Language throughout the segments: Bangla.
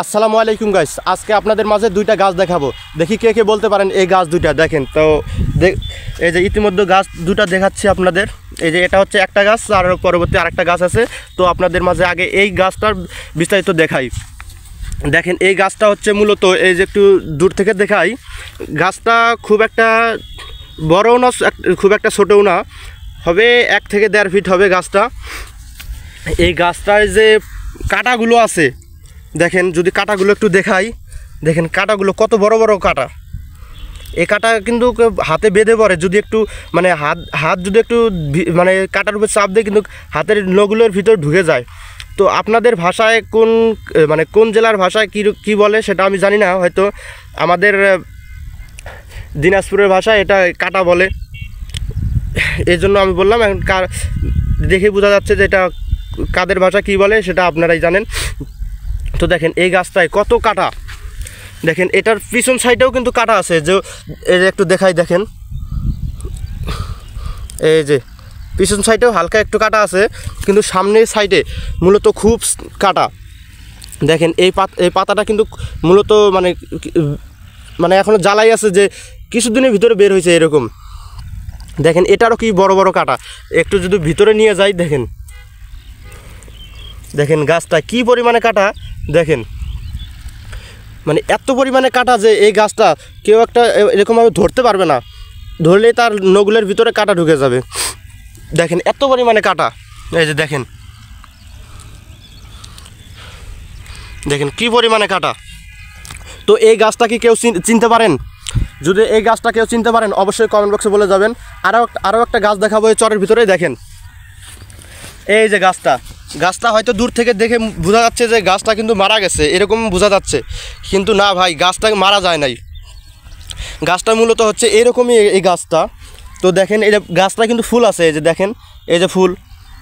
আসসালামু আলাইকুম গাইস, আজকে আপনাদের মাঝে দুইটা গাছ দেখাবো। দেখি কে কে বলতে পারেন এই গাছ দুইটা। দেখেন তো, এই যে ইতিমধ্যে গাছ দুটা দেখাচ্ছি আপনাদের। এই যে এটা হচ্ছে একটা গাছ, আর পরবর্তী আরেকটা গাছ আছে। তো আপনাদের মাঝে আগে এই গাছটার বিস্তারিত দেখাই। দেখেন এই গাছটা হচ্ছে মূলত, এই যে একটু দূর থেকে দেখাই, গাছটা খুব একটা বড়ও না, খুব একটা ছোটও না, হবে 1 থেকে 1.5 ফিট হবে গাছটা। এই গাছটায় যে কাঁটাগুলো আছে, দেখেন যদি কাঁটাগুলো একটু দেখাই, দেখেন কাঁটাগুলো কত বড় বড় কাঁটা। এই কাঁটা কিন্তু হাতে বেঁধে পড়ে, যদি একটু মানে হাত যদি একটু মানে কাঁটার উপর চাপ দেয়, কিন্তু হাতের নখগুলোর ভিতর ঢুকে যায়। তো আপনাদের ভাষায় কোন জেলার ভাষায় কী বলে সেটা আমি জানি না, হয়তো আমাদের দিনাজপুরের ভাষায় এটা কাঁটা বলে। এই জন্য আমি বললাম, এখন দেখে বোঝা যাচ্ছে যে এটা কাদের ভাষা কী বলে সেটা আপনারাই জানেন। তো দেখেন এই গাছটায় কত কাঁটা। দেখেন এটার পিছন সাইডেও কিন্তু কাঁটা আছে, যে এই যে একটু দেখাই, দেখেন এই যে পিছন সাইডেও হালকা একটু কাঁটা আছে, কিন্তু সামনের সাইডে মূলত খুব কাঁটা। দেখেন এই পাতাটা কিন্তু মূলত মানে এখনও জ্বালাই আছে, যে কিছুদিনের ভিতরে বের হয়েছে এরকম। দেখেন এটারও কি বড় বড় কাঁটা। একটু যদি ভিতরে নিয়ে যাই, দেখেন গাছটা কি পরিমাণে কাঁটা। দেখেন মানে এত পরিমাণে কাঁটা যে এই গাছটা কেউ একটা এরকমভাবে ধরতে পারবে না, ধরলেই তার নগুলের ভিতরে কাঁটা ঢুকে যাবে। দেখেন এত পরিমাণে কাঁটা। এই যে দেখেন, দেখেন কি পরিমাণে কাঁটা। তো এই গাছটা কি কেউ চিনতে পারেন? যদি এই গাছটা কেউ চিনতে পারেন অবশ্যই কমেন্ট বক্সে বলে যাবেন। আরও একটা গাছ দেখাবো এই চরের ভিতরেই। দেখেন এই যে গাছটা হয়তো দূর থেকে দেখে বোঝা যাচ্ছে যে গাছটা কিন্তু মারা গেছে, এরকম বোঝা যাচ্ছে, কিন্তু না ভাই, গাছটা মারা যায় নাই। গাছটা মূলত হচ্ছে এরকমই এই গাছটা। তো দেখেন এই গাছটা কিন্তু ফুল আছে, এই যে দেখেন এই যে ফুল,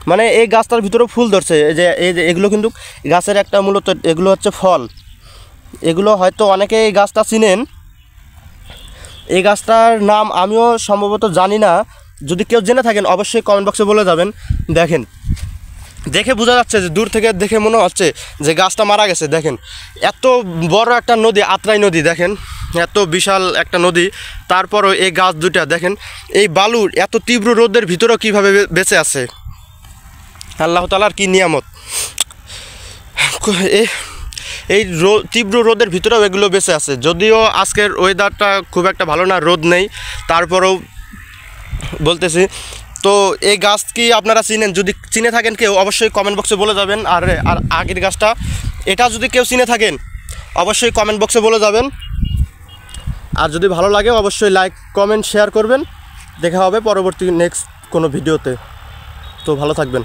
মানে এই গাছটার ভিতরেও ফুল ধরছে। এই যে এগুলো কিন্তু গাছের একটা মূলত, এগুলো হচ্ছে ফল। এগুলো হয়তো অনেকে এই গাছটা চিনেন। এই গাছটার নাম আমিও সম্ভবত জানি না, যদি কেউ জেনে থাকেন অবশ্যই কমেন্ট বক্সে বলে যাবেন। দেখেন দেখে বোঝা যাচ্ছে, যে দূর থেকে দেখে মনে হচ্ছে যে গাছটা মারা গেছে। দেখেন এত বড় একটা নদী, আত্রাই নদী, দেখেন এত বিশাল একটা নদী, তারপরও এই গাছ দুটা দেখেন এই বালুর এত তীব্র রোদের ভিতরেও কীভাবে বেঁচে আছে। আল্লাহ তাআলার কি নিয়ামত। এই তীব্র রোদের ভিতরেও এগুলো বেঁচে আছে। যদিও আজকের ওয়েদারটা খুব একটা ভালো না, রোদ নেই, তারপরেও বলতেছি। তো এই গাছ কি আপনারা চিনেন? যদি চিনে থাকেন কেউ অবশ্যই কমেন্ট বক্সে বলে যাবেন। আর আগের গাছটা, এটা যদি কেউ চিনে থাকেন অবশ্যই কমেন্ট বক্সে বলে যাবেন। আর যদি ভালো লাগে অবশ্যই লাইক কমেন্ট শেয়ার করবেন। দেখা হবে পরবর্তী নেক্সট কোনো ভিডিওতে। তো ভালো থাকবেন।